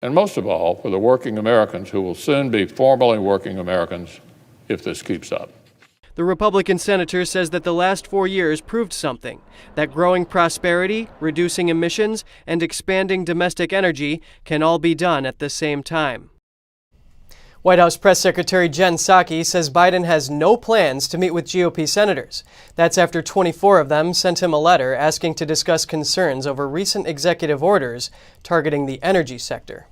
and most of all, for the working Americans who will soon be formally working Americans if this keeps up. The Republican senator says that the last 4 years proved something, that growing prosperity, reducing emissions, and expanding domestic energy can all be done at the same time. White House Press Secretary Jen Psaki says Biden has no plans to meet with GOP senators. That's after 24 of them sent him a letter asking to discuss concerns over recent executive orders targeting the energy sector.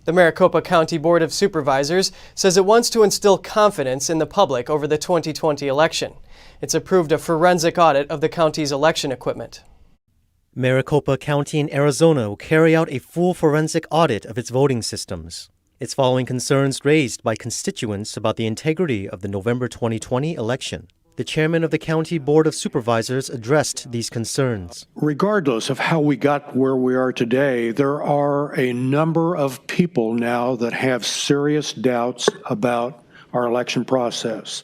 The Maricopa County Board of Supervisors says it wants to instill confidence in the public over the 2020 election. It's approved a forensic audit of the county's election equipment. Maricopa County in Arizona will carry out a full forensic audit of its voting systems. It's following concerns raised by constituents about the integrity of the November 2020 election. The chairman of the County Board of Supervisors addressed these concerns. Regardless of how we got where we are today, there are a number of people now that have serious doubts about our election process,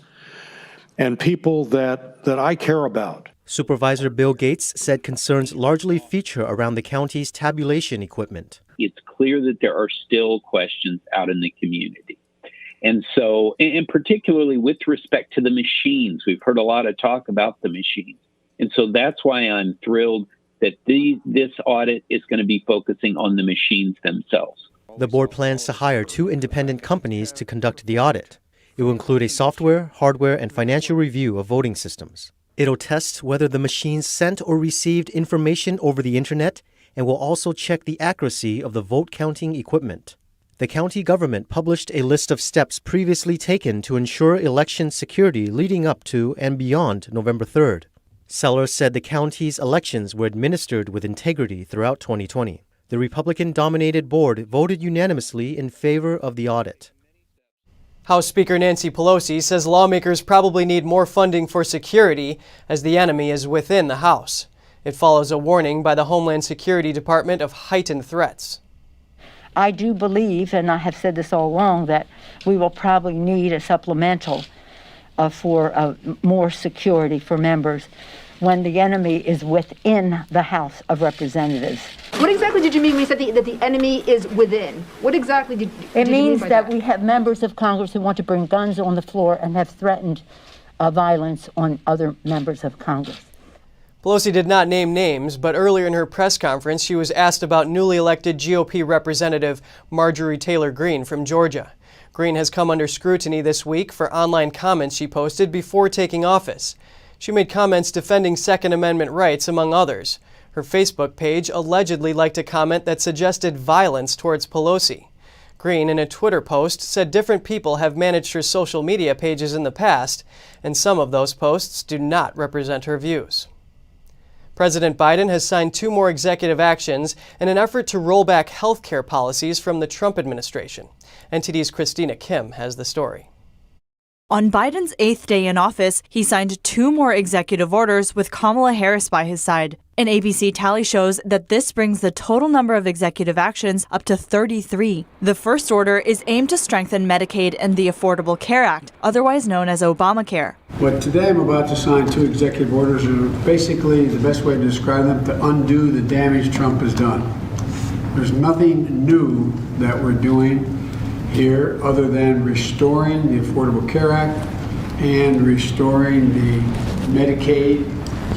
and people that I care about. Supervisor Bill Gates said concerns largely feature around the county's tabulation equipment. It's clear that there are still questions out in the community. And so, and particularly with respect to the machines, we've heard a lot of talk about the machines. And so that's why I'm thrilled that this audit is going to be focusing on the machines themselves. The board plans to hire 2 independent companies to conduct the audit. It will include a software, hardware, and financial review of voting systems. It'll test whether the machines sent or received information over the internet and will also check the accuracy of the vote counting equipment. The county government published a list of steps previously taken to ensure election security leading up to and beyond November 3rd. Sellers said the county's elections were administered with integrity throughout 2020. The Republican-dominated board voted unanimously in favor of the audit. House Speaker Nancy Pelosi says lawmakers probably need more funding for security as the enemy is within the House. It follows a warning by the Homeland Security Department of heightened threats. I do believe, and I have said this all along, that we will probably need a supplemental for more security for members when the enemy is within the House of Representatives. What exactly did you mean when you said that the enemy is within? What exactly did you mean by that? We have members of Congress who want to bring guns on the floor and have threatened violence on other members of Congress. Pelosi did not name names, but earlier in her press conference, she was asked about newly elected GOP Representative Marjorie Taylor Greene from Georgia. Greene has come under scrutiny this week for online comments she posted before taking office. She made comments defending Second Amendment rights, among others. Her Facebook page allegedly liked a comment that suggested violence towards Pelosi. Greene, in a Twitter post, said different people have managed her social media pages in the past, and some of those posts do not represent her views. President Biden has signed 2 more executive actions in an effort to roll back health care policies from the Trump administration. NTD's Christina Kim has the story. On Biden's 8th day in office, he signed 2 more executive orders with Kamala Harris by his side. An ABC tally shows that this brings the total number of executive actions up to 33. The first order is aimed to strengthen Medicaid and the Affordable Care Act, otherwise known as Obamacare. But today I'm about to sign 2 executive orders, and basically the best way to describe them, to undo the damage Trump has done. There's nothing new that we're doing here other than restoring the Affordable Care Act and restoring the Medicaid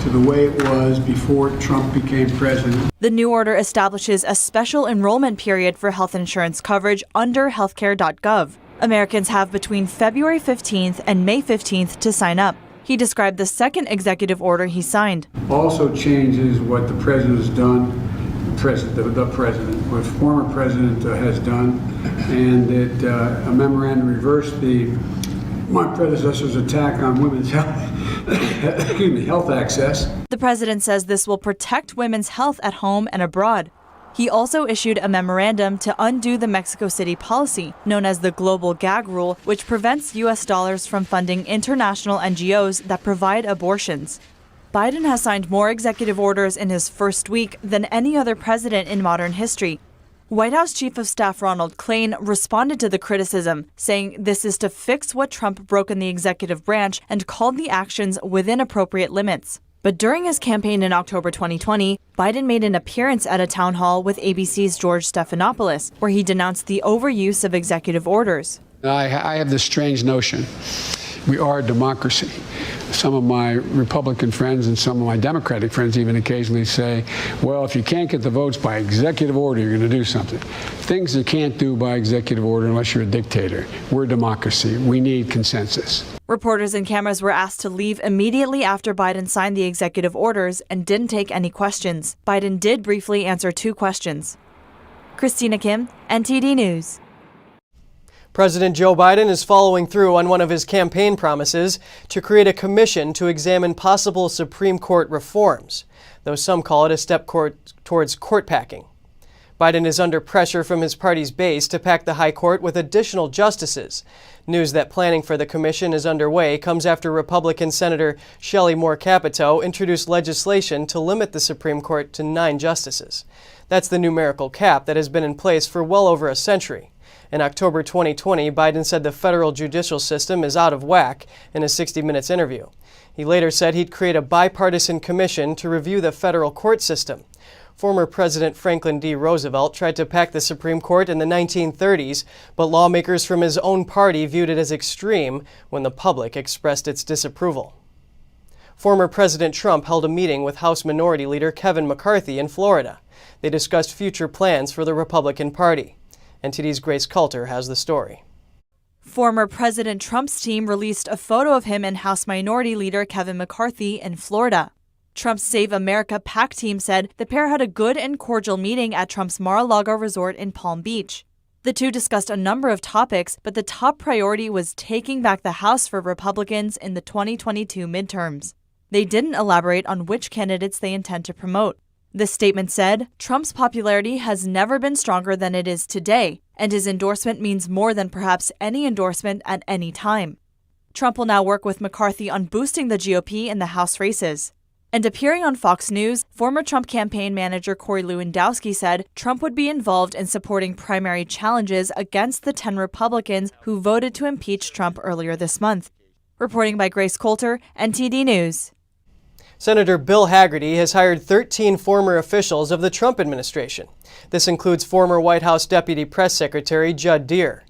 to the way it was before Trump became president. The new order establishes a special enrollment period for health insurance coverage under healthcare.gov. Americans have between February 15th and May 15th to sign up. He described the second executive order he signed. Also changes what the president has done, what former president has done, and it a memorandum reversed my predecessor's attack on women's health access. The president says this will protect women's health at home and abroad. He also issued a memorandum to undo the Mexico City policy, known as the Global Gag Rule, which prevents U.S. dollars from funding international NGOs that provide abortions. Biden has signed more executive orders in his first week than any other president in modern history. White House Chief of Staff Ronald Klain responded to the criticism, saying this is to fix what Trump broke in the executive branch and called the actions within appropriate limits. But during his campaign in October 2020, Biden made an appearance at a town hall with ABC's George Stephanopoulos, where he denounced the overuse of executive orders. I have this strange notion. We are a democracy. Some of my Republican friends and some of my Democratic friends even occasionally say, well, if you can't get the votes by executive order, you're going to do something. Things you can't do by executive order unless you're a dictator. We're a democracy. We need consensus. Reporters and cameras were asked to leave immediately after Biden signed the executive orders and didn't take any questions. Biden did briefly answer 2 questions. Christina Kim, NTD News. President Joe Biden is following through on one of his campaign promises to create a commission to examine possible Supreme Court reforms, though some call it a step towards court packing. Biden is under pressure from his party's base to pack the high court with additional justices. News that planning for the commission is underway comes after Republican Senator Shelley Moore Capito introduced legislation to limit the Supreme Court to 9 justices. That's the numerical cap that has been in place for well over a century. In October 2020, Biden said the federal judicial system is out of whack in a 60 Minutes interview. He later said he'd create a bipartisan commission to review the federal court system. Former President Franklin D. Roosevelt tried to pack the Supreme Court in the 1930s, but lawmakers from his own party viewed it as extreme when the public expressed its disapproval. Former President Trump held a meeting with House Minority Leader Kevin McCarthy in Florida. They discussed future plans for the Republican Party. NTD's Grace Coulter has the story. Former President Trump's team released a photo of him and House Minority Leader Kevin McCarthy in Florida. Trump's Save America PAC team said the pair had a good and cordial meeting at Trump's Mar-a-Lago resort in Palm Beach. The two discussed a number of topics, but the top priority was taking back the House for Republicans in the 2022 midterms. They didn't elaborate on which candidates they intend to promote. The statement said, Trump's popularity has never been stronger than it is today, and his endorsement means more than perhaps any endorsement at any time. Trump will now work with McCarthy on boosting the GOP in the House races. And appearing on Fox News, former Trump campaign manager Corey Lewandowski said Trump would be involved in supporting primary challenges against the 10 Republicans who voted to impeach Trump earlier this month. Reporting by Grace Coulter, NTD News. Senator Bill Hagerty has hired 13 former officials of the Trump administration. This includes former White House Deputy Press Secretary Judd Deere.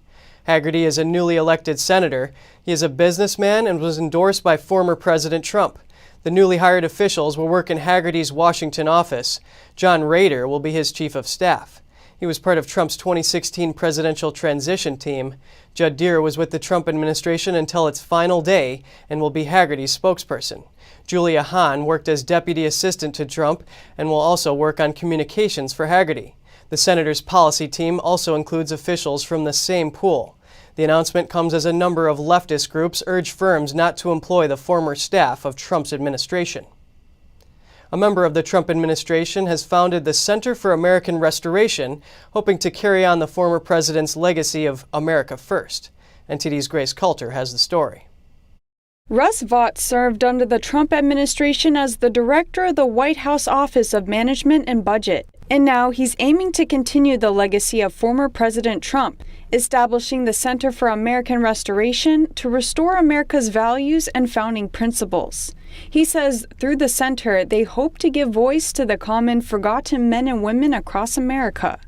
Hagerty is a newly elected senator. He is a businessman and was endorsed by former President Trump. The newly hired officials will work in Hagerty's Washington office. John Rader will be his chief of staff. He was part of Trump's 2016 presidential transition team. Judd Deere was with the Trump administration until its final day and will be Hagerty's spokesperson. Julia Hahn worked as deputy assistant to Trump and will also work on communications for Hagerty. The senator's policy team also includes officials from the same pool. The announcement comes as a number of leftist groups urge firms not to employ the former staff of Trump's administration. A member of the Trump administration has founded the Center for American Restoration, hoping to carry on the former president's legacy of America First. NTD's Grace Coulter has the story. Russ Vought served under the Trump administration as the director of the White House Office of Management and Budget. And now he's aiming to continue the legacy of former President Trump, establishing the Center for American Restoration to restore America's values and founding principles. He says through the center, they hope to give voice to the common forgotten men and women across America.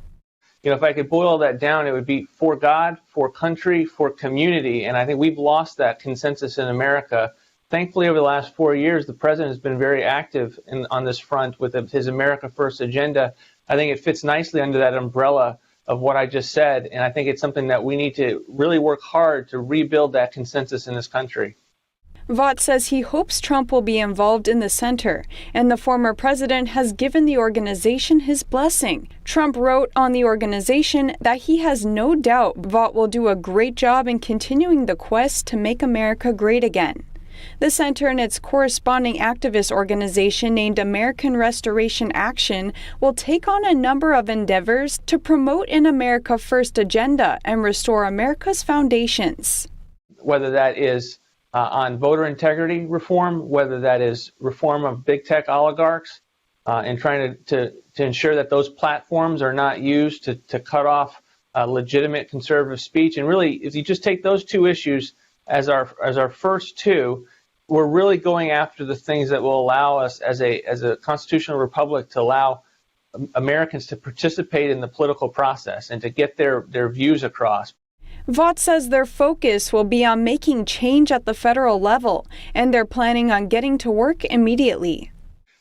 You know, if I could boil that down, it would be for God, for country, for community. And I think we've lost that consensus in America. Thankfully, over the last 4 years, the president has been very active on this front with his America First agenda. I think it fits nicely under that umbrella of what I just said. And I think it's something that we need to really work hard to rebuild that consensus in this country. Vought says he hopes Trump will be involved in the center, and the former president has given the organization his blessing. Trump wrote on the organization that he has no doubt Vought will do a great job in continuing the quest to make America great again. The center and its corresponding activist organization named American Restoration Action will take on a number of endeavors to promote an America First agenda and restore America's foundations. Whether that is on voter integrity reform, whether that is reform of big tech oligarchs, and trying to ensure that those platforms are not used to cut off legitimate conservative speech. And really, if you just take those two issues as our first two, we're really going after the things that will allow us as a constitutional republic to allow Americans to participate in the political process and to get their views across. Vaught says their focus will be on making change at the federal level, and they're planning on getting to work immediately.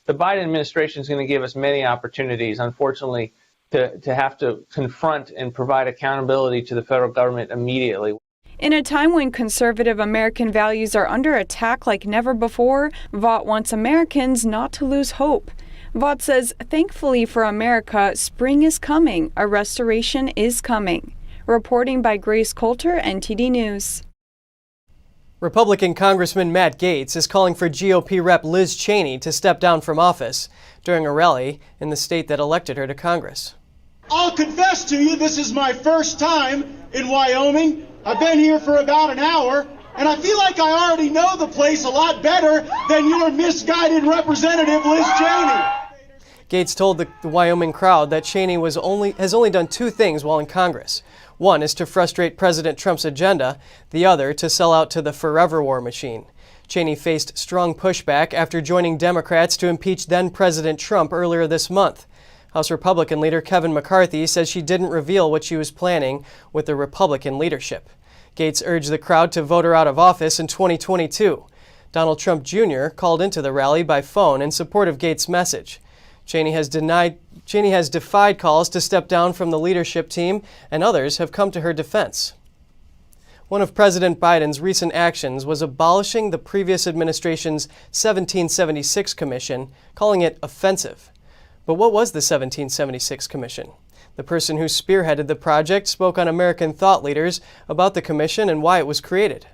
The Biden administration is going to give us many opportunities, unfortunately, to have to confront and provide accountability to the federal government immediately. In a time when conservative American values are under attack like never before, Vaught wants Americans not to lose hope. Vaught says, thankfully for America, spring is coming. A restoration is coming. Reporting by Grace Coulter, NTD News. Republican Congressman Matt Gaetz is calling for GOP Rep Liz Cheney to step down from office during a rally in the state that elected her to Congress. I'll confess to you, this is my first time in Wyoming. I've been here for about an hour, and I feel like I already know the place a lot better than your misguided representative, Liz Cheney. Gaetz told the Wyoming crowd that Cheney has only done two things while in Congress. One is to frustrate President Trump's agenda, the other to sell out to the forever war machine. Cheney faced strong pushback after joining Democrats to impeach then-President Trump earlier this month. House Republican leader Kevin McCarthy says she didn't reveal what she was planning with the Republican leadership. Gaetz urged the crowd to vote her out of office in 2022. Donald Trump Jr. called into the rally by phone in support of Gaetz' message. Cheney has defied calls to step down from the leadership team, and others have come to her defense. One of President Biden's recent actions was abolishing the previous administration's 1776 Commission, calling it offensive. But what was the 1776 Commission? The person who spearheaded the project spoke on American thought leaders about the commission and why it was created.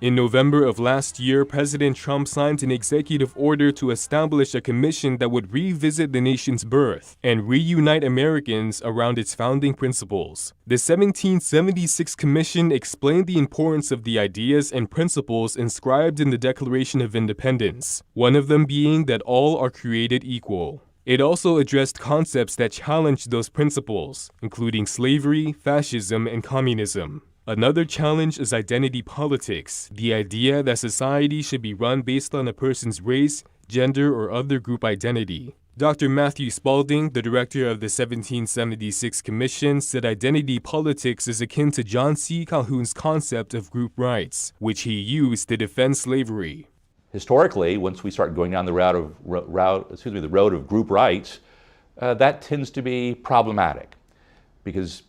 In November of last year, President Trump signed an executive order to establish a commission that would revisit the nation's birth and reunite Americans around its founding principles. The 1776 Commission explained the importance of the ideas and principles inscribed in the Declaration of Independence, one of them being that all are created equal. It also addressed concepts that challenged those principles, including slavery, fascism, and communism. Another challenge is identity politics, the idea that society should be run based on a person's race, gender, or other group identity. Dr. Matthew Spalding, the director of the 1776 Commission, said identity politics is akin to John C. Calhoun's concept of group rights, which he used to defend slavery. Historically, once we start going down the road of group rights, that tends to be problematic because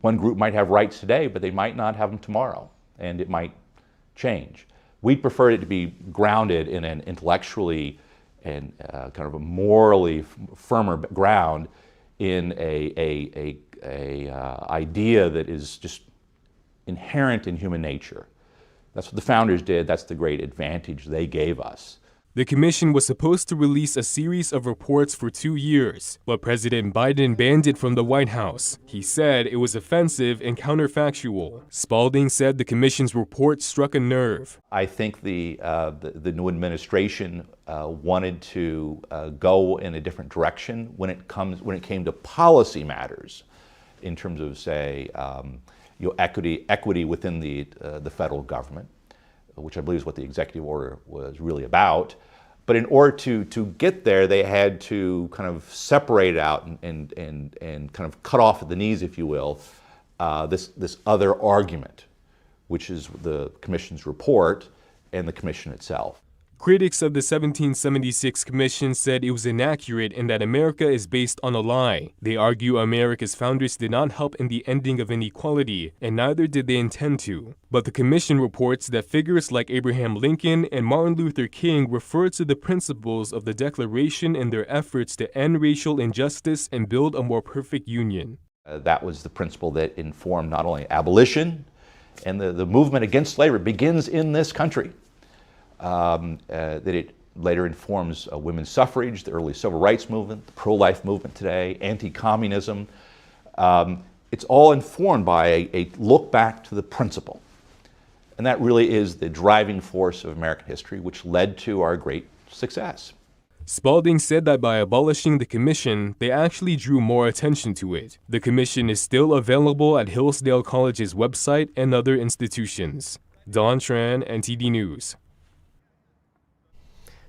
one group might have rights today, but they might not have them tomorrow, and it might change. We prefer it to be grounded in an intellectually and kind of a morally firmer ground in a idea that is just inherent in human nature. That's what the founders did. That's the great advantage they gave us. The commission was supposed to release a series of reports for 2 years, but President Biden banned it from the White House. He said it was offensive and counterfactual. Spalding said the commission's report struck a nerve. I think the new administration wanted to go in a different direction when it came to policy matters, in terms of, say, equity within the federal government, which I believe is what the executive order was really about. But in order to get there, they had to kind of separate out and kind of cut off at the knees, if you will, this other argument, which is the commission's report and the commission itself. Critics of the 1776 Commission said it was inaccurate and that America is based on a lie. They argue America's founders did not help in the ending of inequality, and neither did they intend to. But the Commission reports that figures like Abraham Lincoln and Martin Luther King refer to the principles of the Declaration in their efforts to end racial injustice and build a more perfect union. That was the principle that informed not only abolition, and the movement against slavery begins in this country. That it later informs women's suffrage, the early civil rights movement, the pro-life movement today, anti-communism. It's all informed by a look back to the principle. And that really is the driving force of American history, which led to our great success. Spalding said that by abolishing the commission, they actually drew more attention to it. The commission is still available at Hillsdale College's website and other institutions. Don Tran, NTD News.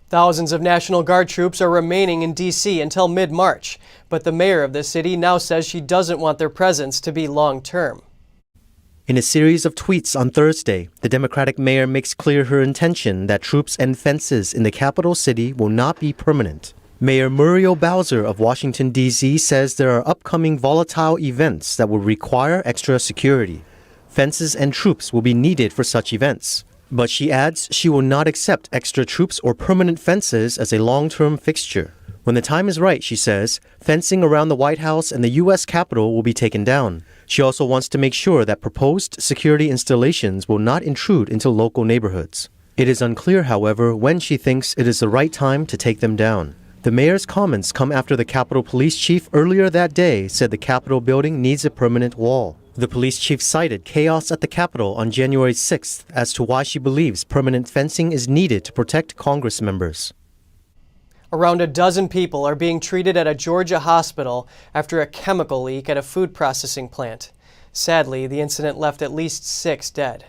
Thousands of National Guard troops are remaining in D.C. until mid-March, but the mayor of the city now says she doesn't want their presence to be long-term. In a series of tweets on Thursday, the Democratic mayor makes clear her intention that troops and fences in the capital city will not be permanent. Mayor Muriel Bowser of Washington, D.C. says there are upcoming volatile events that will require extra security. Fences and troops will be needed for such events. But she adds she will not accept extra troops or permanent fences as a long-term fixture. When the time is right, she says, fencing around the White House and the U.S. Capitol will be taken down. She also wants to make sure that proposed security installations will not intrude into local neighborhoods. It is unclear, however, when she thinks it is the right time to take them down. The mayor's comments come after the Capitol Police Chief earlier that day said the Capitol building needs a permanent wall. The police chief cited chaos at the Capitol on January 6th as to why she believes permanent fencing is needed to protect Congress members. Around a dozen people are being treated at a Georgia hospital after a chemical leak at a food processing plant. Sadly, the incident left at least 6 dead.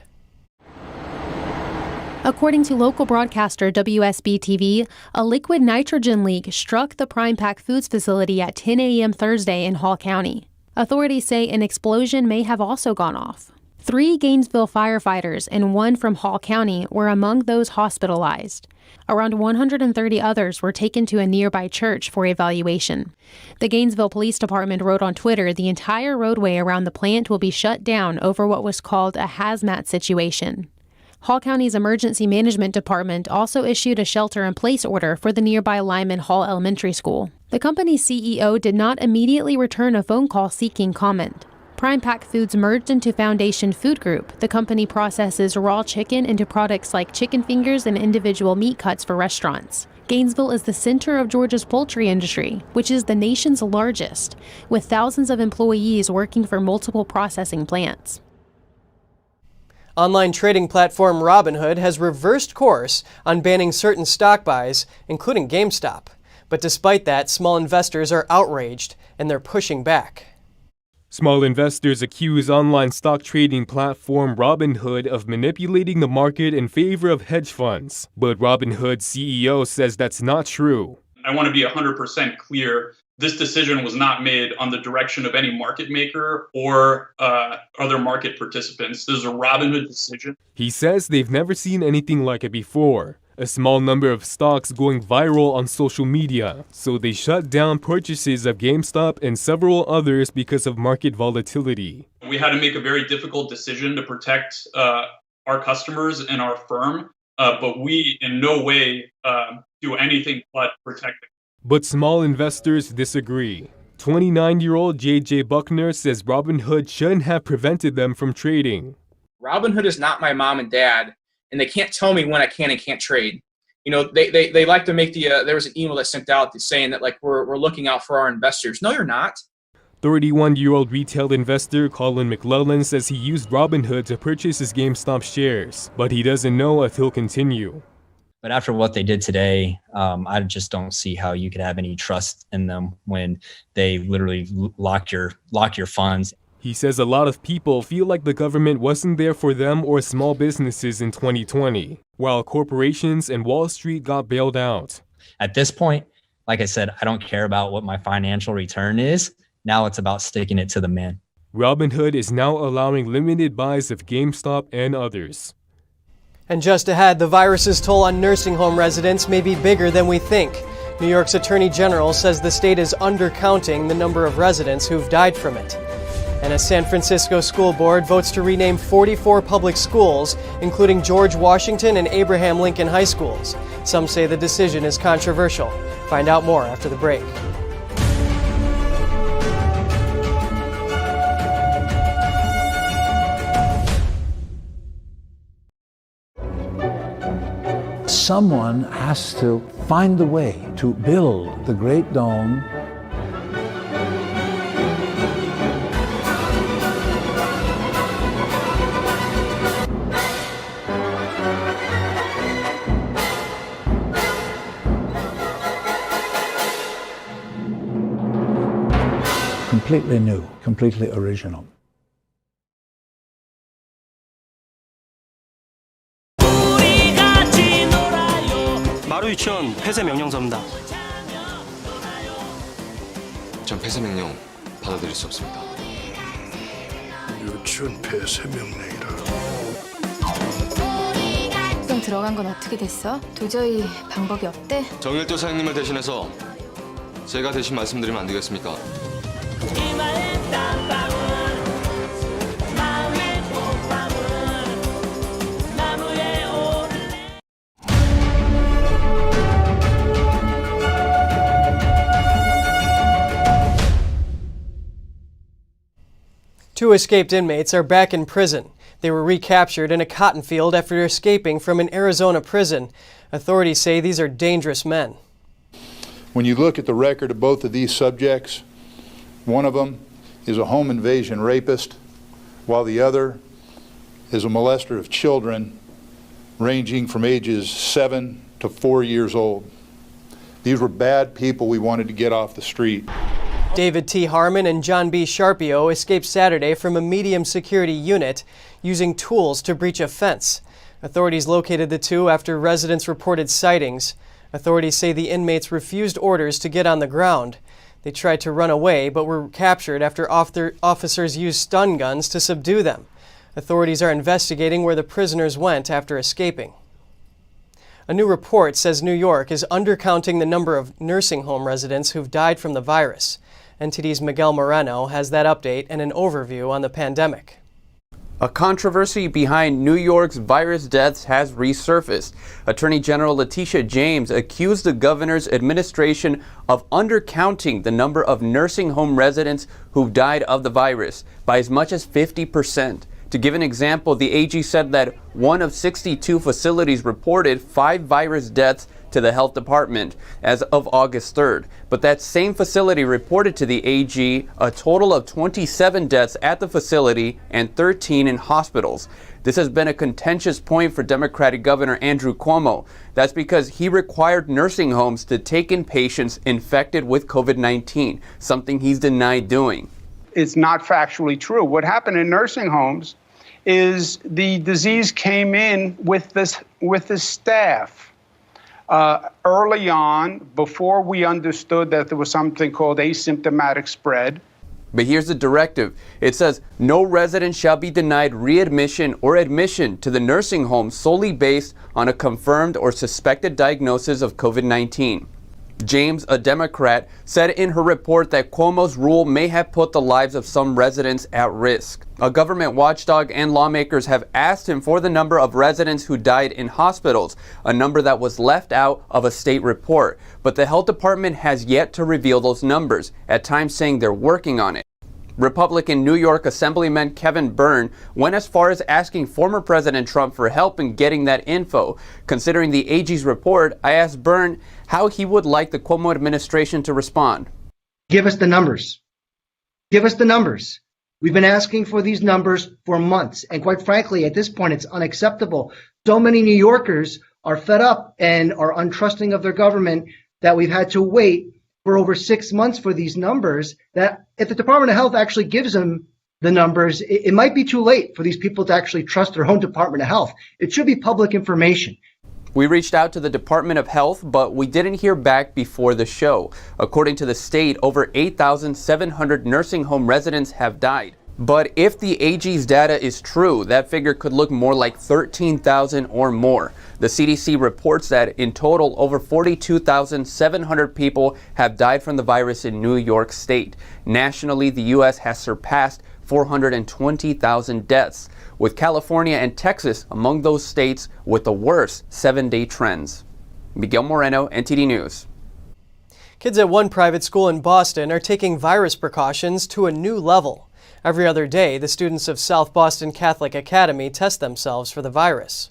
According to local broadcaster WSB-TV, a liquid nitrogen leak struck the Prime Pack Foods facility at 10 a.m. Thursday in Hall County. Authorities say an explosion may have also gone off. 3 Gainesville firefighters and 1 from Hall County were among those hospitalized. Around 130 others were taken to a nearby church for evaluation. The Gainesville Police Department wrote on Twitter the entire roadway around the plant will be shut down over what was called a hazmat situation. Hall County's Emergency Management Department also issued a shelter-in-place order for the nearby Lyman Hall Elementary School. The company's CEO did not immediately return a phone call seeking comment. Prime Pack Foods merged into Foundation Food Group. The company processes raw chicken into products like chicken fingers and individual meat cuts for restaurants. Gainesville is the center of Georgia's poultry industry, which is the nation's largest, with thousands of employees working for multiple processing plants. Online trading platform Robinhood has reversed course on banning certain stock buys, including GameStop. But despite that, small investors are outraged and they're pushing back. Small investors accuse online stock trading platform Robinhood of manipulating the market in favor of hedge funds. But Robinhood's CEO says that's not true. I want to be 100% clear. This decision was not made on the direction of any market maker or other market participants. This is a Robinhood decision. He says they've never seen anything like it before. A small number of stocks going viral on social media, so they shut down purchases of GameStop and several others because of market volatility. We had to make a very difficult decision to protect our customers and our firm, but we in no way do anything but protect them. But small investors disagree. 29-year-old J.J. Buckner says Robinhood shouldn't have prevented them from trading. Robinhood is not my mom and dad, and they can't tell me when I can and can't trade. You know, they like to make the, there was an email that sent out saying that, like, we're looking out for our investors. No, you're not. 31-year-old retail investor Colin McClellan says he used Robinhood to purchase his GameStop shares, but he doesn't know if he'll continue. But after what they did today, I just don't see how you could have any trust in them when they literally lock your funds. He says a lot of people feel like the government wasn't there for them or small businesses in 2020, while corporations and Wall Street got bailed out. At this point, like I said, I don't care about what my financial return is. Now it's about sticking it to the man. Robinhood is now allowing limited buys of GameStop and others. And just ahead, the virus's toll on nursing home residents may be bigger than we think. New York's Attorney General says the state is undercounting the number of residents who've died from it. And a San Francisco school board votes to rename 44 public schools, including George Washington and Abraham Lincoln High Schools. Some say the decision is controversial. Find out more after the break. Someone has to find the way to build the Great Dome. Completely new, completely original. 바로 유치원 폐쇄 명령서입니다. 전 폐쇄 명령 받아들일 수 없습니다. 유치원 폐쇄 명령이라. 좀 들어간 건 어떻게 됐어? 도저히 방법이 없대? 정일도 사장님을 대신해서 제가 대신 말씀드리면 안 되겠습니까? Two escaped inmates are back in prison. They were recaptured in a cotton field after escaping from an Arizona prison. Authorities say these are dangerous men. When you look at the record of both of these subjects, one of them is a home invasion rapist, while the other is a molester of children ranging from ages 7 to 4 years old. These were bad people we wanted to get off the street. David T. Harmon and John B. Sharpio escaped Saturday from a medium security unit using tools to breach a fence. Authorities located the two after residents reported sightings. Authorities say the inmates refused orders to get on the ground. They tried to run away but were captured after officers used stun guns to subdue them. Authorities are investigating where the prisoners went after escaping. A new report says New York is undercounting the number of nursing home residents who've died from the virus. NTD's Miguel Moreno has that update and an overview on the pandemic. A controversy behind New York's virus deaths has resurfaced. Attorney General Letitia James accused the governor's administration of undercounting the number of nursing home residents who've died of the virus by as much as 50%. To give an example, the AG said that one of 62 facilities reported 5 virus deaths to the health department as of August 3rd. But that same facility reported to the AG a total of 27 deaths at the facility and 13 in hospitals. This has been a contentious point for Democratic Governor Andrew Cuomo. That's because he required nursing homes to take in patients infected with COVID-19, something he's denied doing. It's not factually true. What happened in nursing homes is the disease came in with the staff. Early on, before we understood that there was something called asymptomatic spread. But here's the directive. It says no resident shall be denied readmission or admission to the nursing home solely based on a confirmed or suspected diagnosis of COVID-19. James, a Democrat, said in her report that Cuomo's rule may have put the lives of some residents at risk. A government watchdog and lawmakers have asked him for the number of residents who died in hospitals, a number that was left out of a state report. But the health department has yet to reveal those numbers, at times saying they're working on it. Republican New York Assemblyman Kevin Byrne went as far as asking former President Trump for help in getting that info. Considering the AG's report, I asked Byrne how he would like the Cuomo administration to respond. Give us the numbers. Give us the numbers. We've been asking for these numbers for months. And quite frankly, at this point, it's unacceptable. So many New Yorkers are fed up and are untrusting of their government that we've had to wait for over 6 months for these numbers, that if the Department of Health actually gives them the numbers, it might be too late for these people to actually trust their own Department of Health. It should be public information. We reached out to the Department of Health, but we didn't hear back before the show. According to the state, over 8,700 nursing home residents have died. But if the AG's data is true, that figure could look more like 13,000 or more. The CDC reports that in total, over 42,700 people have died from the virus in New York State. Nationally, the U.S. has surpassed 420,000 deaths, with California and Texas among those states with the worst 7-day trends. Miguel Moreno, NTD News. Kids at one private school in Boston are taking virus precautions to a new level. Every other day, the students of South Boston Catholic Academy test themselves for the virus.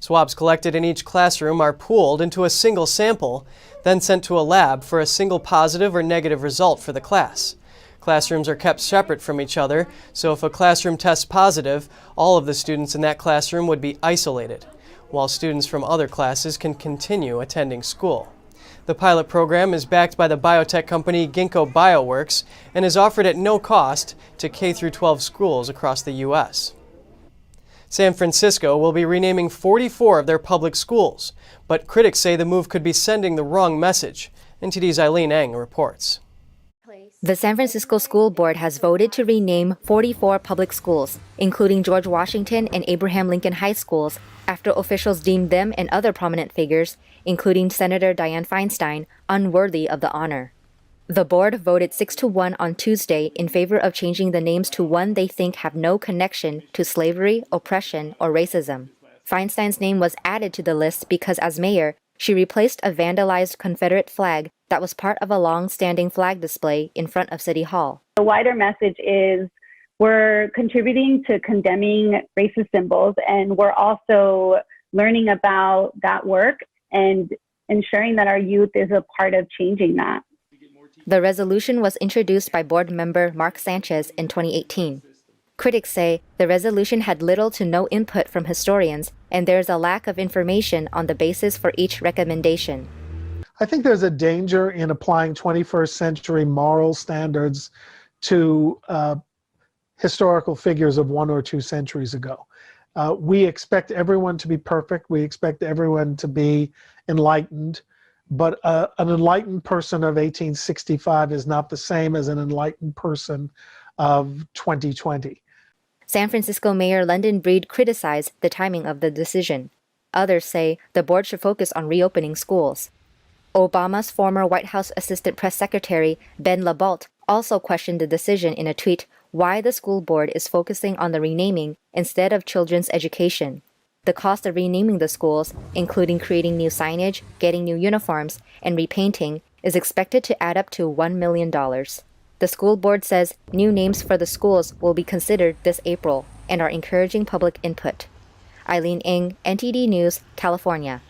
Swabs collected in each classroom are pooled into a single sample, then sent to a lab for a single positive or negative result for the class. Classrooms are kept separate from each other, so if a classroom tests positive, all of the students in that classroom would be isolated, while students from other classes can continue attending school. The pilot program is backed by the biotech company Ginkgo Bioworks and is offered at no cost to K-12 schools across the U.S. San Francisco will be renaming 44 of their public schools, but critics say the move could be sending the wrong message. NTD's Eileen Eng reports. The San Francisco School Board has voted to rename 44 public schools, including George Washington and Abraham Lincoln High Schools, after officials deemed them and other prominent figures, including Senator Dianne Feinstein, unworthy of the honor. The board voted 6-1 on Tuesday in favor of changing the names to one they think have no connection to slavery, oppression, or racism. Feinstein's name was added to the list because, as mayor, she replaced a vandalized Confederate flag that was part of a long-standing flag display in front of City Hall. The wider message is we're contributing to condemning racist symbols, and we're also learning about that work and ensuring that our youth is a part of changing that. The resolution was introduced by board member Mark Sanchez in 2018. Critics say the resolution had little to no input from historians, and there's a lack of information on the basis for each recommendation. I think there's a danger in applying 21st century moral standards to historical figures of 1 or 2 centuries ago. We expect everyone to be perfect. We expect everyone to be enlightened. But an enlightened person of 1865 is not the same as an enlightened person of 2020. San Francisco Mayor London Breed criticized the timing of the decision. Others say the board should focus on reopening schools. Obama's former White House Assistant Press Secretary Ben LaBault also questioned the decision in a tweet why the school board is focusing on the renaming instead of children's education. The cost of renaming the schools, including creating new signage, getting new uniforms, and repainting, is expected to add up to $1 million. The school board says new names for the schools will be considered this April and are encouraging public input. Eileen Eng, NTD News, California.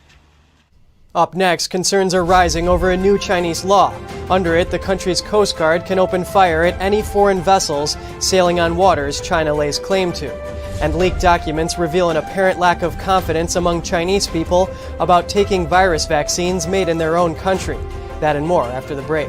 Up next, concerns are rising over a new Chinese law. Under it, the country's Coast Guard can open fire at any foreign vessels sailing on waters China lays claim to. And leaked documents reveal an apparent lack of confidence among Chinese people about taking virus vaccines made in their own country. That and more after the break.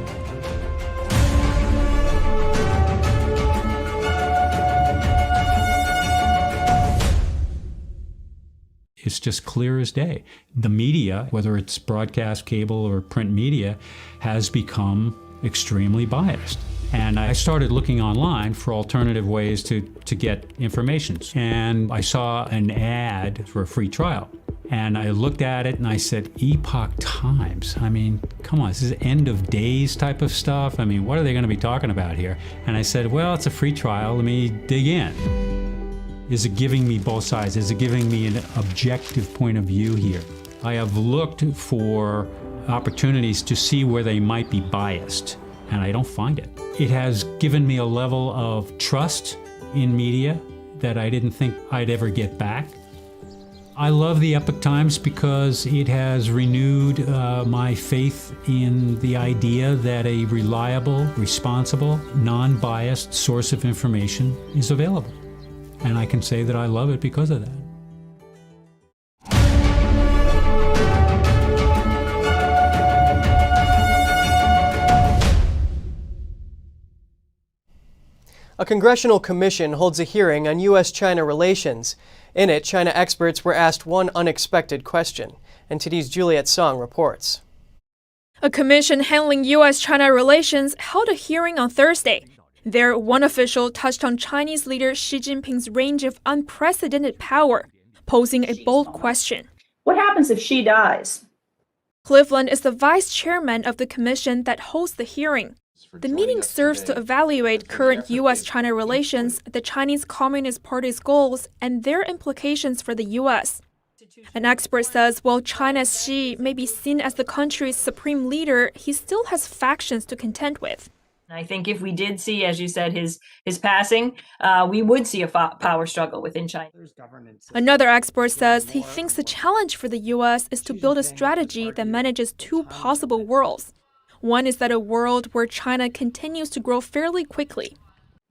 It's just clear as day. The media, whether it's broadcast, cable, or print media, has become extremely biased. And I started looking online for alternative ways to get information. And I saw an ad for a free trial. And I looked at it and I said, Epoch Times. I mean, come on, this is end of days type of stuff. I mean, what are they going to be talking about here? And I said, well, it's a free trial. Let me dig in. Is it giving me both sides? Is it giving me an objective point of view here? I have looked for opportunities to see where they might be biased, and I don't find it. It has given me a level of trust in media that I didn't think I'd ever get back. I love the Epoch Times because it has renewed my faith in the idea that a reliable, responsible, non-biased source of information is available. And I can say that I love it because of that. A congressional commission holds a hearing on U.S.-China relations. In it, China experts were asked one unexpected question. NTD's Juliet Song reports. A commission handling U.S.-China relations held a hearing on Thursday. There, one official touched on Chinese leader Xi Jinping's range of unprecedented power, posing a bold question. What happens if Xi dies? Cleveland is the vice chairman of the commission that hosts the hearing. The meeting serves to evaluate current U.S.-China relations, the Chinese Communist Party's goals, and their implications for the U.S. An expert says while China's Xi may be seen as the country's supreme leader, he still has factions to contend with. I think if we did see, as you said, his passing, we would see a power struggle within China. Another expert says he thinks the challenge for the U.S. is to build a strategy that manages two possible worlds. One is that a world where China continues to grow fairly quickly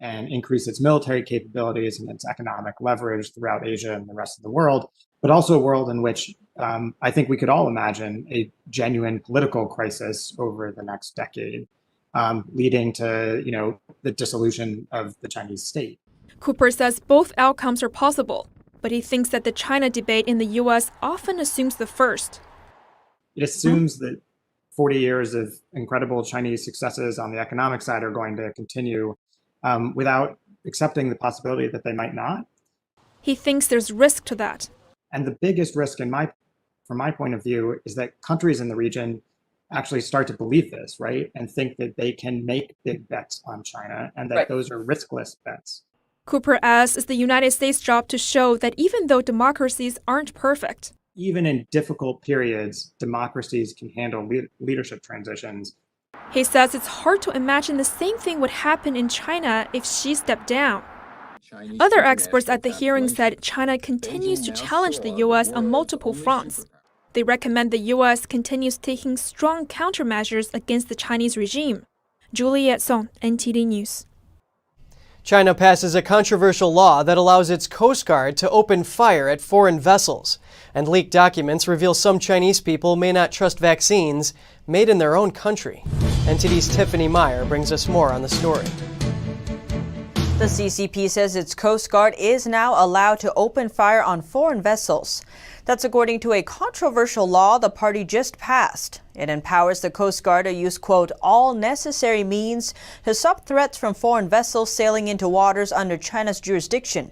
and increase its military capabilities and its economic leverage throughout Asia and the rest of the world, but also a world in which I think we could all imagine a genuine political crisis over the next decade, leading to, the dissolution of the Chinese state. Cooper says both outcomes are possible. But he thinks that the China debate in the U.S. often assumes the first. It assumes that 40 years of incredible Chinese successes on the economic side are going to continue without accepting the possibility that they might not. He thinks there's risk to that. And the biggest risk from my point of view is that countries in the region actually start to believe this, right? And think that they can make big bets on China and that those are riskless bets. Cooper asks, it's the United States' job to show that even though democracies aren't perfect, even in difficult periods, democracies can handle leadership transitions. He says it's hard to imagine the same thing would happen in China if Xi stepped down. Other experts at the hearing said China continues to challenge the U.S. on multiple fronts. They recommend the U.S. continues taking strong countermeasures against the Chinese regime. Juliet Song, NTD News. China passes a controversial law that allows its Coast Guard to open fire at foreign vessels. And leaked documents reveal some Chinese people may not trust vaccines made in their own country. NTD's Tiffany Meyer brings us more on the story. The CCP says its Coast Guard is now allowed to open fire on foreign vessels. That's according to a controversial law the party just passed. It empowers the Coast Guard to use, quote, all necessary means to stop threats from foreign vessels sailing into waters under China's jurisdiction.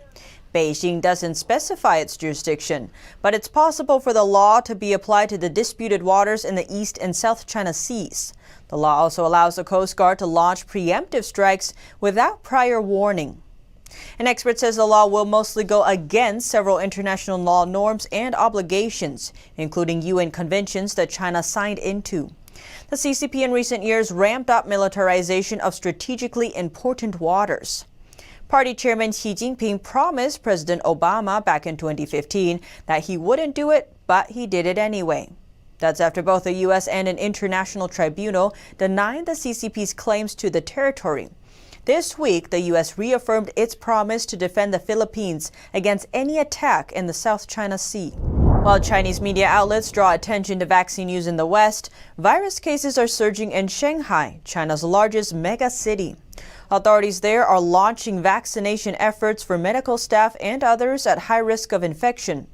Beijing doesn't specify its jurisdiction, but it's possible for the law to be applied to the disputed waters in the East and South China Seas. The law also allows the Coast Guard to launch preemptive strikes without prior warning. An expert says the law will mostly go against several international law norms and obligations, including UN conventions that China signed into. The CCP in recent years ramped up militarization of strategically important waters. Party Chairman Xi Jinping promised President Obama back in 2015 that he wouldn't do it, but he did it anyway. That's after both a U.S. and an international tribunal denied the CCP's claims to the territory. This week, the U.S. reaffirmed its promise to defend the Philippines against any attack in the South China Sea. While Chinese media outlets draw attention to vaccine use in the West, virus cases are surging in Shanghai, China's largest mega city. Authorities there are launching vaccination efforts for medical staff and others at high risk of infection.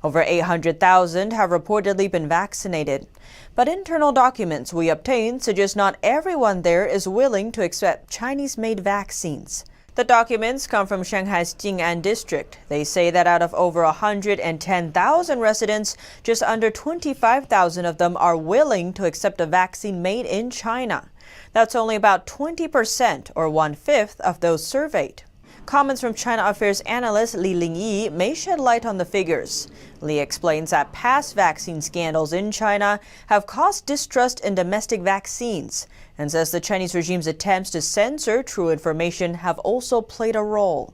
Over 800,000 have reportedly been vaccinated. But internal documents we obtained suggest not everyone there is willing to accept Chinese-made vaccines. The documents come from Shanghai's Jing'an district. They say that out of over 110,000 residents, just under 25,000 of them are willing to accept a vaccine made in China. That's only about 20%, or 1/5, of those surveyed. Comments from China Affairs analyst Li Lingyi may shed light on the figures. Li explains that past vaccine scandals in China have caused distrust in domestic vaccines, and says the Chinese regime's attempts to censor true information have also played a role.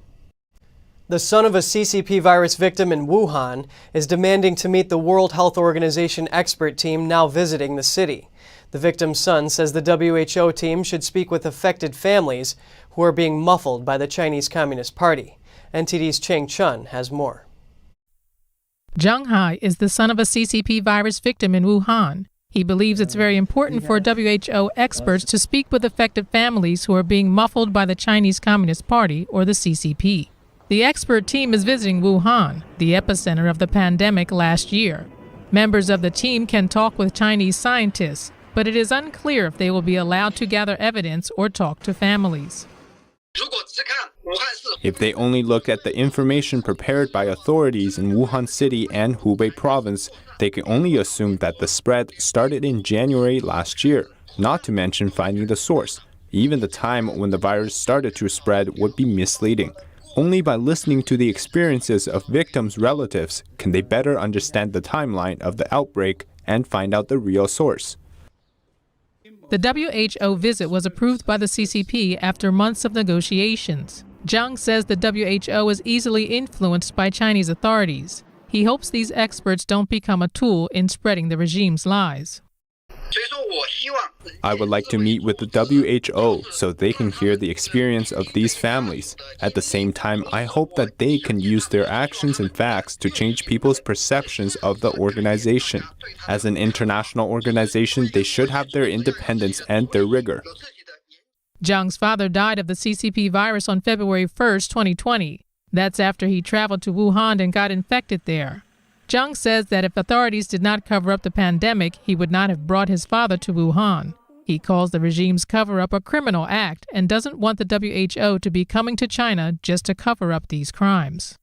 The son of a CCP virus victim in Wuhan is demanding to meet the World Health Organization expert team now visiting the city. The victim's son says the WHO team should speak with affected families who are being muffled by the Chinese Communist Party. NTD's Cheng Chun has more. Zhang Hai is the son of a CCP virus victim in Wuhan. He believes it's very important for WHO experts to speak with affected families who are being muffled by the Chinese Communist Party, or the CCP. The expert team is visiting Wuhan, the epicenter of the pandemic last year. Members of the team can talk with Chinese scientists, but it is unclear if they will be allowed to gather evidence or talk to families. If they only look at the information prepared by authorities in Wuhan City and Hubei Province, they can only assume that the spread started in January last year, not to mention finding the source. Even the time when the virus started to spread would be misleading. Only by listening to the experiences of victims' relatives can they better understand the timeline of the outbreak and find out the real source. The WHO visit was approved by the CCP after months of negotiations. Zhang says the WHO is easily influenced by Chinese authorities. He hopes these experts don't become a tool in spreading the regime's lies. I would like to meet with the WHO so they can hear the experience of these families. At the same time, I hope that they can use their actions and facts to change people's perceptions of the organization. As an international organization, they should have their independence and their rigor. Zhang's father died of the CCP virus on February 1, 2020. That's after he traveled to Wuhan and got infected there. Zhang says that if authorities did not cover up the pandemic, he would not have brought his father to Wuhan. He calls the regime's cover-up a criminal act and doesn't want the WHO to be coming to China just to cover up these crimes.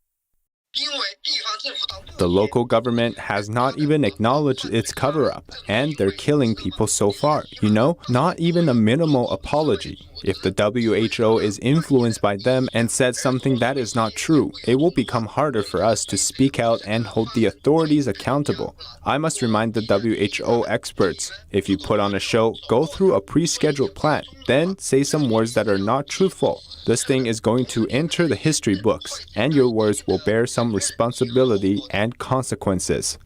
The local government has not even acknowledged its cover-up, and they're killing people so far. You know, not even a minimal apology. If the WHO is influenced by them and said something that is not true, it will become harder for us to speak out and hold the authorities accountable. I must remind the WHO experts, if you put on a show, go through a pre-scheduled plan, then say some words that are not truthful. This thing is going to enter the history books, and your words will bear some responsibility and consequences.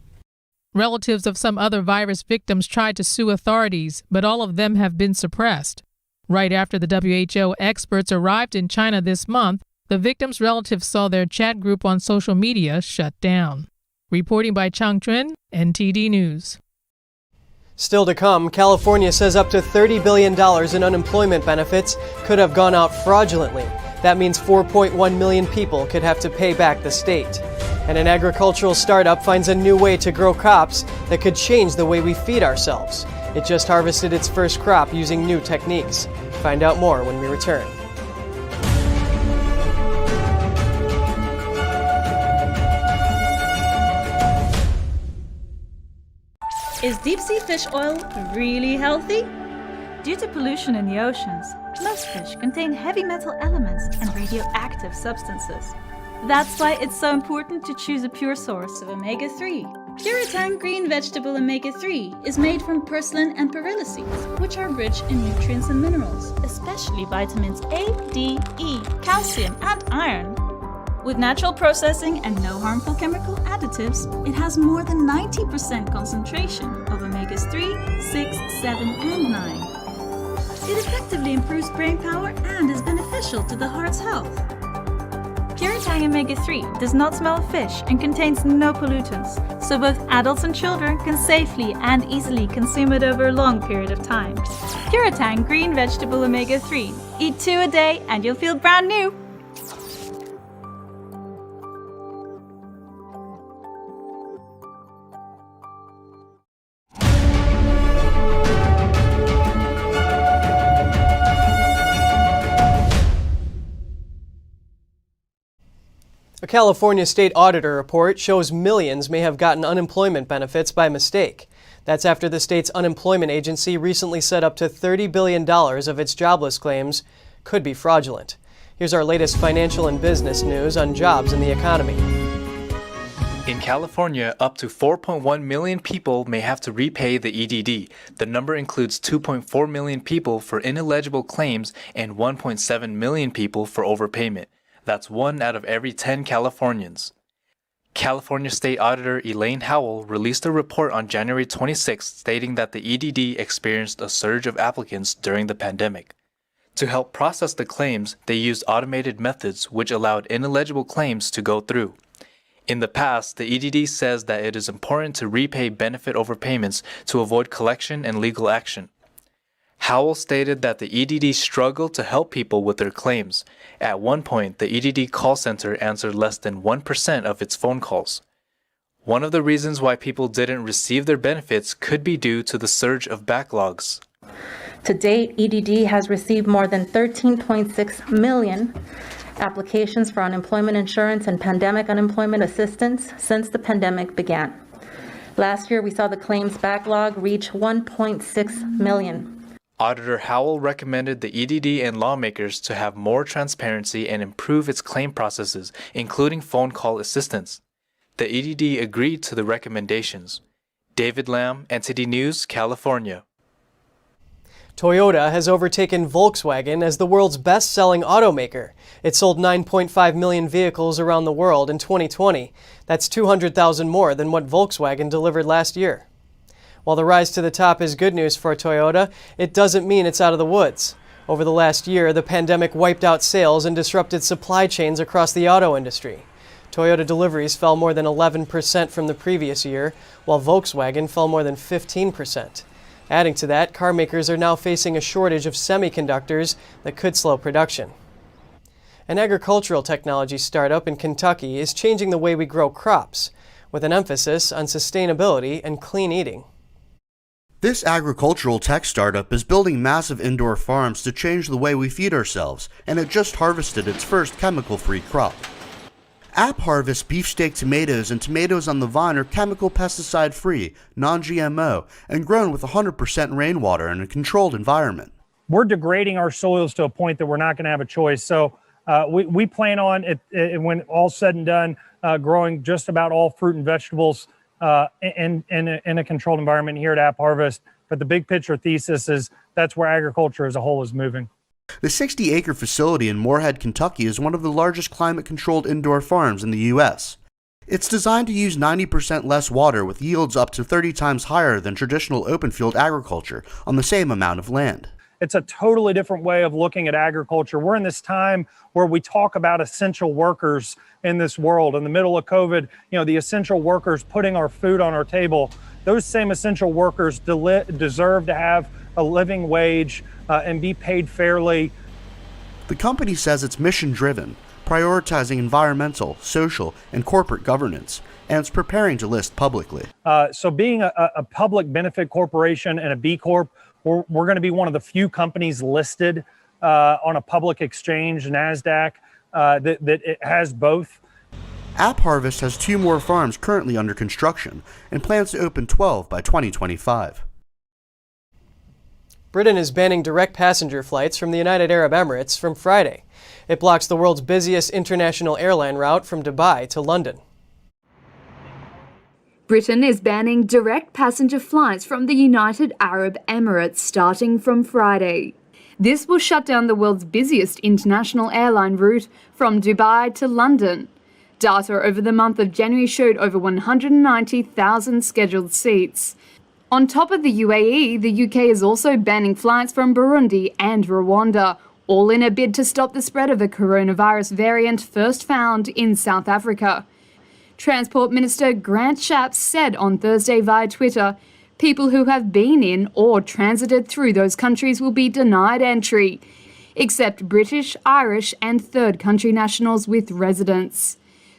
Relatives of some other virus victims tried to sue authorities, but all of them have been suppressed. Right after the WHO experts arrived in China this month, the victims' relatives saw their chat group on social media shut down. Reporting by Chang Chun, NTD News. Still to come, California says up to $30 billion in unemployment benefits could have gone out fraudulently. That means 4.1 million people could have to pay back the state. And an agricultural startup finds a new way to grow crops that could change the way we feed ourselves. It just harvested its first crop using new techniques. Find out more when we return. Is deep-sea fish oil really healthy? Due to pollution in the oceans, most fish contain heavy metal elements and radioactive substances. That's why it's so important to choose a pure source of omega-3. Puritan green vegetable omega-3 is made from purslane and perilla seeds, which are rich in nutrients and minerals, especially vitamins A, D, E, calcium, and iron. With natural processing and no harmful chemical additives, it has more than 90% concentration of omegas 3, 6, 7, and 9. It effectively improves brain power and is beneficial to the heart's health. Puritan omega-3 does not smell of fish and contains no pollutants, so both adults and children can safely and easily consume it over a long period of time. Puritan green vegetable omega-3. Eat 2 a day and you'll feel brand new. A California state auditor report shows millions may have gotten unemployment benefits by mistake. That's after the state's unemployment agency recently said up to $30 billion of its jobless claims could be fraudulent. Here's our latest financial and business news on jobs and the economy. In California, up to 4.1 million people may have to repay the EDD. The number includes 2.4 million people for ineligible claims and 1.7 million people for overpayment. That's 1 out of every 10 Californians. California State Auditor Elaine Howell released a report on January 26 stating that the EDD experienced a surge of applicants during the pandemic. To help process the claims, they used automated methods which allowed ineligible claims to go through. In the past, the EDD says that it is important to repay benefit overpayments to avoid collection and legal action. Howell stated that the EDD struggled to help people with their claims. At one point, the EDD call center answered less than 1% of its phone calls. One of the reasons why people didn't receive their benefits could be due to the surge of backlogs. To date, EDD has received more than 13.6 million applications for unemployment insurance and pandemic unemployment assistance since the pandemic began. Last year, we saw the claims backlog reach 1.6 million. Auditor Howell recommended the EDD and lawmakers to have more transparency and improve its claim processes, including phone call assistance. The EDD agreed to the recommendations. David Lamb, NTD News, California. Toyota has overtaken Volkswagen as the world's best-selling automaker. It sold 9.5 million vehicles around the world in 2020. That's 200,000 more than what Volkswagen delivered last year. While the rise to the top is good news for Toyota, it doesn't mean it's out of the woods. Over the last year, the pandemic wiped out sales and disrupted supply chains across the auto industry. Toyota deliveries fell more than 11% from the previous year, while Volkswagen fell more than 15%. Adding to that, car makers are now facing a shortage of semiconductors that could slow production. An agricultural technology startup in Kentucky is changing the way we grow crops, with an emphasis on sustainability and clean eating. This agricultural tech startup is building massive indoor farms to change the way we feed ourselves, and it just harvested its first chemical-free crop. App harvests beefsteak tomatoes, and tomatoes on the vine are chemical pesticide-free, non-GMO, and grown with 100% rainwater in a controlled environment. We're degrading our soils to a point that we're not going to have a choice. So we plan on, when all's said and done, growing just about all fruit and vegetables in a controlled environment here at App Harvest. But the big picture thesis is that's where agriculture as a whole is moving. The 60-acre facility in Moorhead, Kentucky is one of the largest climate-controlled indoor farms in the U.S. It's designed to use 90% less water with yields up to 30 times higher than traditional open-field agriculture on the same amount of land. It's a totally different way of looking at agriculture. We're in this time where we talk about essential workers in this world. In the middle of COVID, the essential workers putting our food on our table, those same essential workers deserve to have a living wage and be paid fairly. The company says it's mission-driven, prioritizing environmental, social, and corporate governance, and it's preparing to list publicly. So being a public benefit corporation and a B Corp, we're going to be one of the few companies listed on a public exchange, NASDAQ, that it has both. App Harvest has 2 more farms currently under construction and plans to open 12 by 2025. Britain is banning direct passenger flights from the United Arab Emirates from Friday. It blocks the world's busiest international airline route from Dubai to London. Britain is banning direct passenger flights from the United Arab Emirates starting from Friday. This will shut down the world's busiest international airline route from Dubai to London. Data over the month of January showed over 190,000 scheduled seats. On top of the UAE, the UK is also banning flights from Burundi and Rwanda, all in a bid to stop the spread of a coronavirus variant first found in South Africa. Transport Minister Grant Shapps said on Thursday via Twitter, people who have been in or transited through those countries will be denied entry, except British, Irish and third country nationals with residence.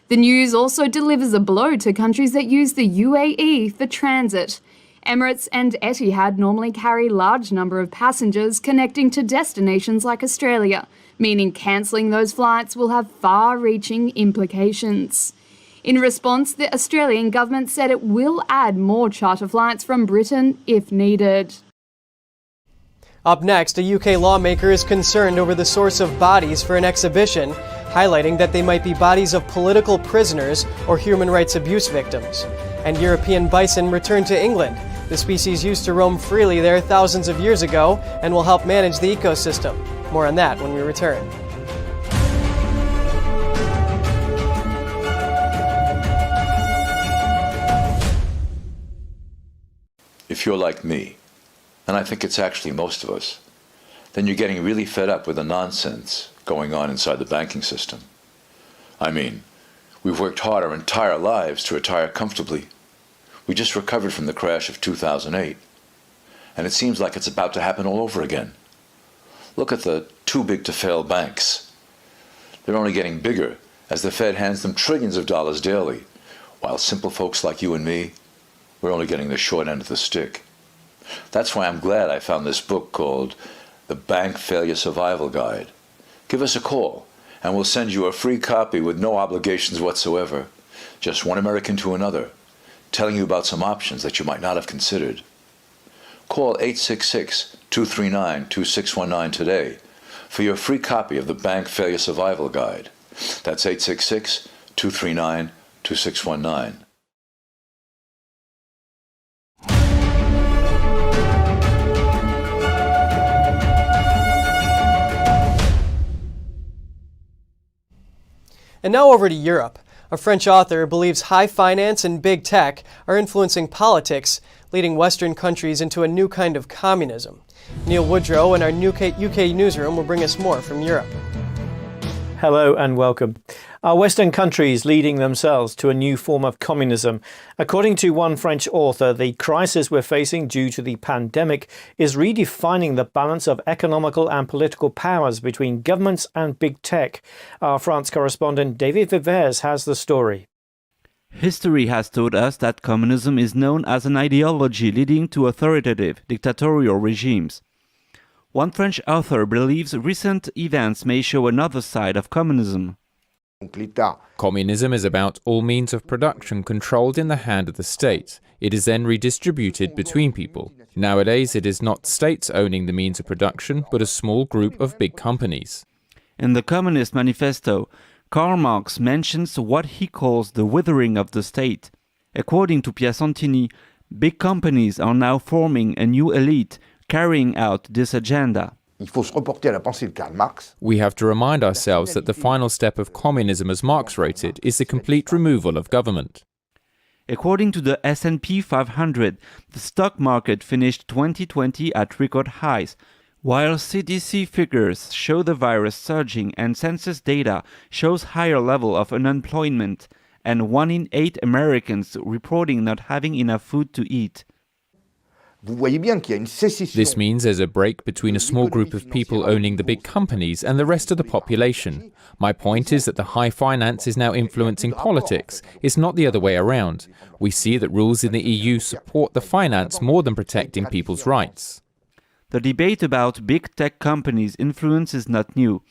The news also delivers a blow to countries that use the UAE for transit. Emirates and Etihad normally carry a large number of passengers connecting to destinations like Australia, meaning cancelling those flights will have far-reaching implications. In response, the Australian government said it will add more charter flights from Britain if needed. Up next, a UK lawmaker is concerned over the source of bodies for an exhibition, highlighting that they might be bodies of political prisoners or human rights abuse victims. And European bison return to England. The species used to roam freely there thousands of years ago and will help manage the ecosystem. More on that when we return. If you're like me, and I think it's actually most of us, then you're getting really fed up with the nonsense going on inside the banking system. I mean, we've worked hard our entire lives to retire comfortably. We just recovered from the crash of 2008, and it seems like it's about to happen all over again. Look at the too-big-to-fail banks. They're only getting bigger as the Fed hands them trillions of dollars daily, while simple folks like you and me, we're only getting the short end of the stick. That's why I'm glad I found this book called The Bank Failure Survival Guide. Give us a call, and we'll send you a free copy with no obligations whatsoever, just one American to another, telling you about some options that you might not have considered. Call 866-239-2619 today for your free copy of the Bank Failure Survival Guide. That's 866-239-2619. And now over to Europe. A French author believes high finance and big tech are influencing politics, leading Western countries into a new kind of communism. Neil Woodrow in our UK newsroom will bring us more from Europe. Hello and welcome. Are Western countries leading themselves to a new form of communism? According to one French author, the crisis we're facing due to the pandemic is redefining the balance of economical and political powers between governments and big tech. Our France correspondent David Vivers has the story. History has taught us that communism is known as an ideology leading to authoritative, dictatorial regimes. One French author believes recent events may show another side of communism. Communism is about all means of production controlled in the hand of the state. It is then redistributed between people. Nowadays, it is not states owning the means of production, but a small group of big companies. In the Communist Manifesto, Karl Marx mentions what he calls the withering of the state. According to Piacentini, big companies are now forming a new elite carrying out this agenda. We have to remind ourselves that the final step of communism, as Marx wrote it, is the complete removal of government. According to the S&P 500, the stock market finished 2020 at record highs, while CDC figures show the virus surging and census data shows higher level of unemployment and 1 in 8 Americans reporting not having enough food to eat. This means there's a break between a small group of people owning the big companies and the rest of the population. My point is that the high finance is now influencing politics. It's not the other way around. We see that rules in the EU support the finance more than protecting people's rights. The debate about big tech companies' influence is not new.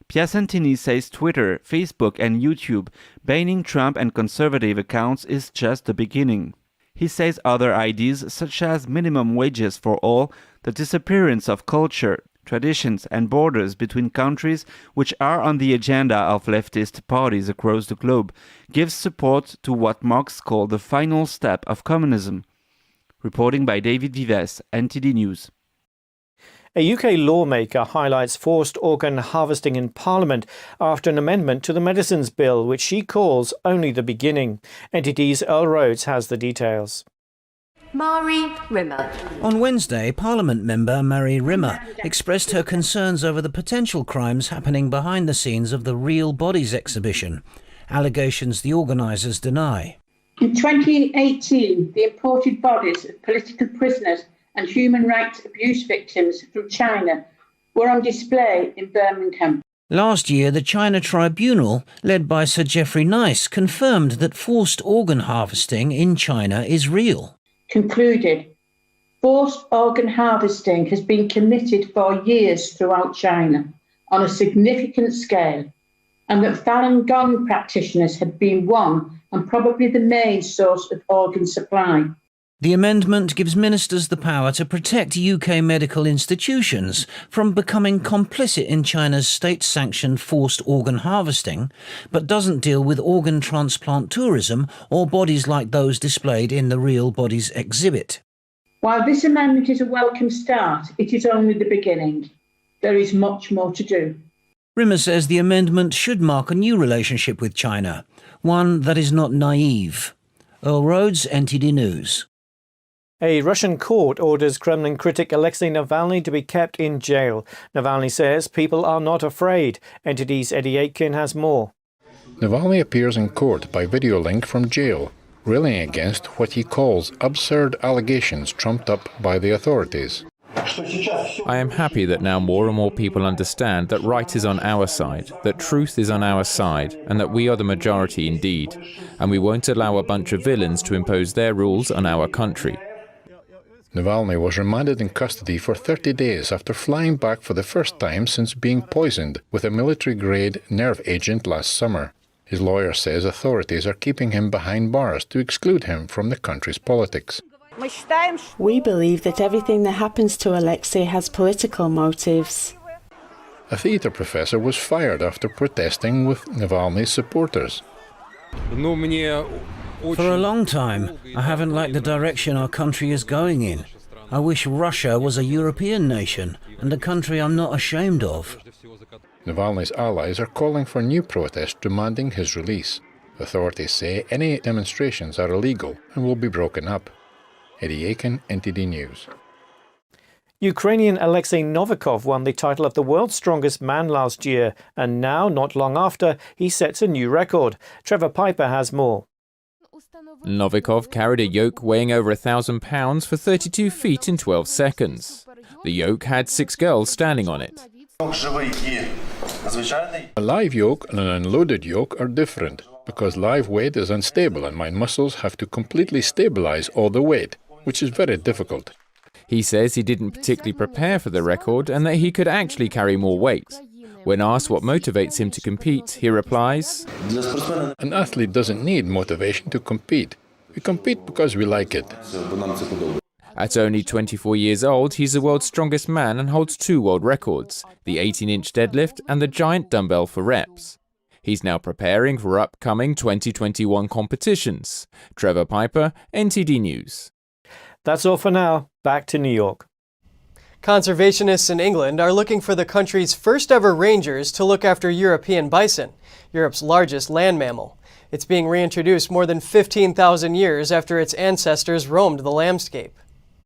Piacentini says Twitter, Facebook and YouTube banning Trump and conservative accounts is just the beginning. He says other ideas such as minimum wages for all, the disappearance of culture, traditions and borders between countries which are on the agenda of leftist parties across the globe, gives support to what Marx called the final step of communism. Reporting by David Vives, NTD News. A UK lawmaker highlights forced organ harvesting in Parliament after an amendment to the Medicines Bill, which she calls only the beginning. NTD's Earl Rhodes has the details. Mari Rimmer. On Wednesday, Parliament member Mari Rimmer expressed her concerns over the potential crimes happening behind the scenes of the Real Bodies exhibition, allegations the organisers deny. In 2018, the imported bodies of political prisoners and human rights abuse victims from China were on display in Birmingham. Last year, the China Tribunal, led by Sir Geoffrey Nice, confirmed that forced organ harvesting in China is real. Concluded, forced organ harvesting has been committed for years throughout China on a significant scale, and that Falun Gong practitioners had been one and probably the main source of organ supply. The amendment gives ministers the power to protect UK medical institutions from becoming complicit in China's state-sanctioned forced organ harvesting, but doesn't deal with organ transplant tourism or bodies like those displayed in the Real Bodies exhibit. While this amendment is a welcome start, it is only the beginning. There is much more to do. Rimmer says the amendment should mark a new relationship with China, one that is not naive. Earl Rhodes, NTD News. A Russian court orders Kremlin critic Alexei Navalny to be kept in jail. Navalny says people are not afraid. NTD's Eddie Aitken has more. Navalny appears in court by video link from jail, railing against what he calls absurd allegations trumped up by the authorities. I am happy that now more and more people understand that right is on our side, that truth is on our side, and that we are the majority indeed. And we won't allow a bunch of villains to impose their rules on our country. Navalny was remanded in custody for 30 days after flying back for the first time since being poisoned with a military-grade nerve agent last summer. His lawyer says authorities are keeping him behind bars to exclude him from the country's politics. We believe that everything that happens to Alexei has political motives. A theatre professor was fired after protesting with Navalny's supporters. For a long time, I haven't liked the direction our country is going in. I wish Russia was a European nation and a country I'm not ashamed of. Navalny's allies are calling for new protests demanding his release. Authorities say any demonstrations are illegal and will be broken up. Eddie Aiken, NTD News. Ukrainian Alexei Novikov won the title of the world's strongest man last year, and now, not long after, he sets a new record. Trevor Piper has more. Novikov carried a yoke weighing over 1,000 pounds for 32 feet in 12 seconds. The yoke had 6 girls standing on it. A live yoke and an unloaded yoke are different, because live weight is unstable and my muscles have to completely stabilize all the weight, which is very difficult. He says he didn't particularly prepare for the record and that he could actually carry more weight. When asked what motivates him to compete, he replies, An athlete doesn't need motivation to compete. We compete because we like it. At only 24 years old, he's the world's strongest man and holds 2 world records, the 18-inch deadlift and the giant dumbbell for reps. He's now preparing for upcoming 2021 competitions. Trevor Piper, NTD News. That's all for now. Back to New York. Conservationists in England are looking for the country's first ever rangers to look after European bison, Europe's largest land mammal. It's being reintroduced more than 15,000 years after its ancestors roamed the landscape.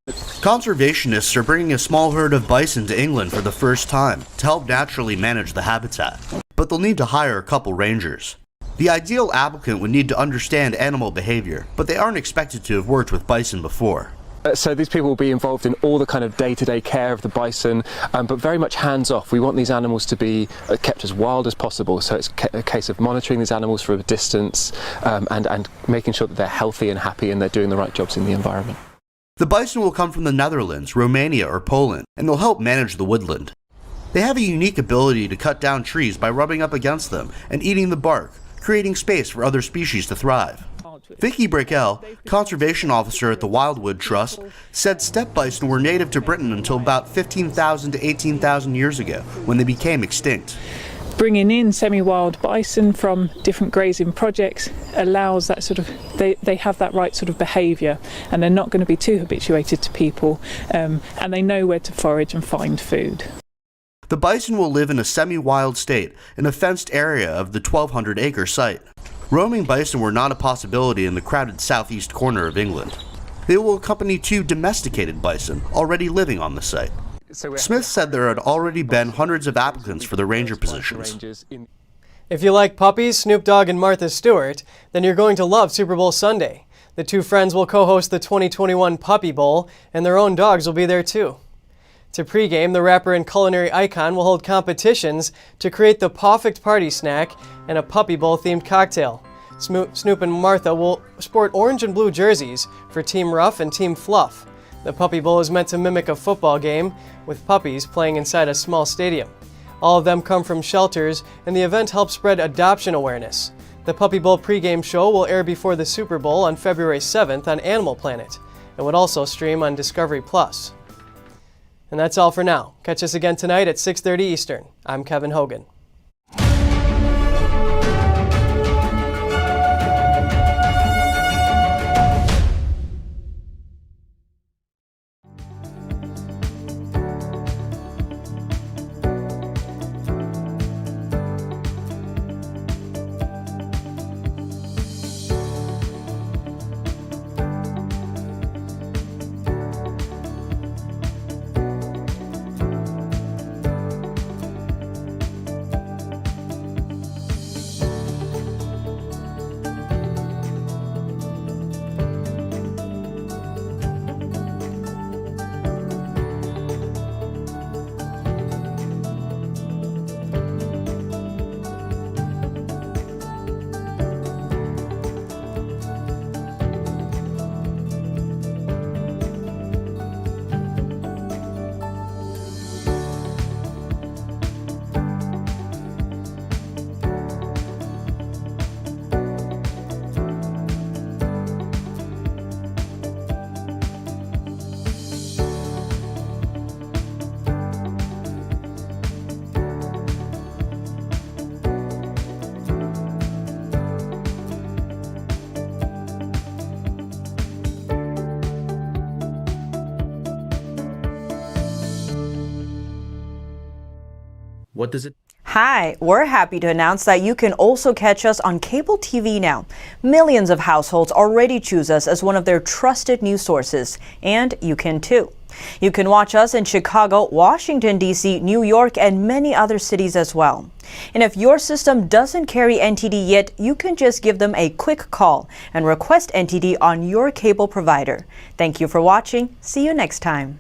Conservationists are bringing a small herd of bison to England for the first time to help naturally manage the habitat. But they'll need to hire a couple rangers. The ideal applicant would need to understand animal behavior, but they aren't expected to have worked with bison before. So these people will be involved in all the kind of day-to-day care of the bison, but very much hands-off. We want these animals to be kept as wild as possible, so it's a case of monitoring these animals from a distance and making sure that they're healthy and happy and they're doing the right jobs in the environment. The bison will come from the Netherlands, Romania, or Poland, and they'll help manage the woodland. They have a unique ability to cut down trees by rubbing up against them and eating the bark, creating space for other species to thrive. Vicky Brickell, conservation officer at the Wildwood Trust, said steppe bison were native to Britain until about 15,000 to 18,000 years ago, when they became extinct. Bringing in semi-wild bison from different grazing projects allows that sort of, they have that right sort of behaviour, and they're not going to be too habituated to people, and they know where to forage and find food. The bison will live in a semi-wild state in a fenced area of the 1,200-acre site. Roaming bison were not a possibility in the crowded southeast corner of England. They will accompany 2 domesticated bison already living on the site. Smith said there had already been hundreds of applicants for the ranger positions. If you like puppies, Snoop Dogg and Martha Stewart, then you're going to love Super Bowl Sunday. The 2 friends will co-host the 2021 Puppy Bowl, and their own dogs will be there too. To pregame, the rapper and culinary icon will hold competitions to create the perfect party snack and a Puppy Bowl-themed cocktail. Snoop and Martha will sport orange and blue jerseys for Team Rough and Team Fluff. The Puppy Bowl is meant to mimic a football game with puppies playing inside a small stadium. All of them come from shelters, and the event helps spread adoption awareness. The Puppy Bowl pregame show will air before the Super Bowl on February 7th on Animal Planet. It would also stream on Discovery+. And that's all for now. Catch us again tonight at 6:30 Eastern. I'm Kevin Hogan. What does it? Hi, we're happy to announce that you can also catch us on cable TV now. Millions of households already choose us as one of their trusted news sources, and you can too. You can watch us in Chicago, Washington, D.C., New York, and many other cities as well. And if your system doesn't carry NTD yet, you can just give them a quick call and request NTD on your cable provider. Thank you for watching. See you next time.